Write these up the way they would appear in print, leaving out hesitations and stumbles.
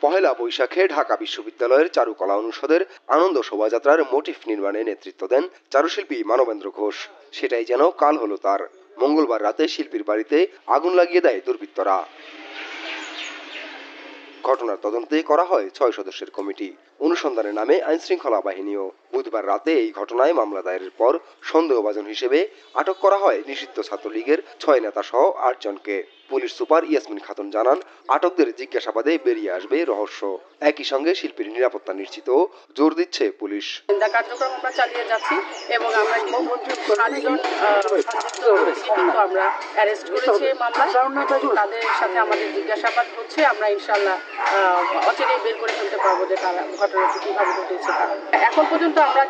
পহেলা বৈশাখে ঢাকা বিশ্ববিদ্যালয়ের চারুকলা অনুষদের আনন্দ শোভাযাত্রার মোটিফ নির্মাণে নেতৃত্ব দেন চারুশিল্পী মানবেন্দ্র ঘোষ। সেটাই যেন কাল হলো তার। মঙ্গলবার রাতে শিল্পীর বাড়িতে আগুন লাগিয়ে দেয় দুর্বৃত্তরা। ঘটনার তদন্তে করা হয় ৬ সদস্যের কমিটি। অনুসন্ধানে নামে আইনশৃঙ্খলা বাহিনীও। বুধবার রাতে এই ঘটনায় মামলা দায়েরের পর সন্দেহভাজন হিসেবে আটক করা হয় নিষিদ্ধ ছাত্রলীগের ৬ নেতা সহ ৮ জনকে। পুলিশ সুপার ইয়াসমিন খাতুন জানান, আটকদের জিজ্ঞাসাবাদে বেরিয়ে আসবে রহস্য। একই সঙ্গে শিল্পীর নিরাপত্তা নিশ্চিত জোর দিচ্ছে পুলিশ। কার্যক্রম আমরা চালিয়ে যাচ্ছি এবং আমরা 7জন আমরা অ্যারেস্ট করেছি মামলায়। তাদের সাথে আমাদের জিজ্ঞাসাবাদ হচ্ছে। আমরা ইনশাআল্লাহ অচিরেই বের করে ফেলতে পারবো যে তারা ঘটনাটি কিভাবে ঘটেছে। এখন পর্যন্ত আমরা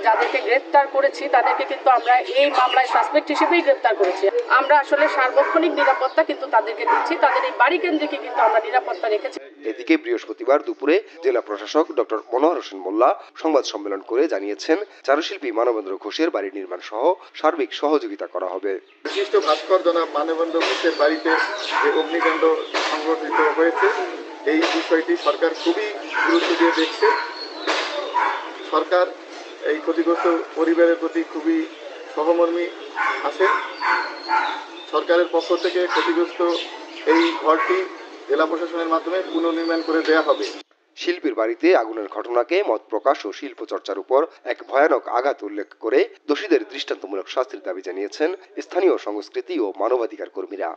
যাদেরকে গ্রেফতার করেছি তাদেরকে কিন্তু আমরা এই মামলায় সাসপেক্ট হিসেবেই গ্রেফতার করেছি। আমরা আসলে সার্বক্ষণিক নিরাপত্তা কিন্তু তাদেরকে দিচ্ছি। তাদের এই বাড়ি কেন্দ্রিকে কিন্তু আমরা নিরাপত্তা রেখেছি। এদিকে বৃহস্পতিবার দুপুরে জেলা প্রশাসক ডক্টর মনোহর হোসেন মোল্লা সংবাদ সম্মেলন করে জানিয়েছেন, চারুশিল্পী মানবেন্দ্র ঘোষের বাড়ি নির্মাণ সহ সার্বিক সহযোগিতা করা হবে। বিশিষ্ট ভাস্কর জনাব মানবেন্দ্র ঘোষের বাড়িতে যে অগ্নিকাণ্ড সংঘটিত হয়েছে, এই বিষয়টি সরকার খুবই গুরুত্ব দিয়ে দেখছে। সরকার এই ক্ষতিগ্রস্ত পরিবারের প্রতি খুবই সহমর্মী আছে। সরকারের পক্ষ থেকে ক্ষতিগ্রস্ত এই ঘরটি জেলা প্রশাসনের মাধ্যমে পুনর্নির্মাণ করে দেওয়া হবে। শিল্পীর বাড়িতে আগুনের ঘটনাকে মত প্রকাশ ও শিল্প চর্চার উপর এক ভয়ানক আঘাত উল্লেখ করে দোষীদের দৃষ্টান্তমূলক শাস্তির দাবি জানিয়েছেন স্থানীয় সংস্কৃতি ও মানবাধিকার কর্মীরা।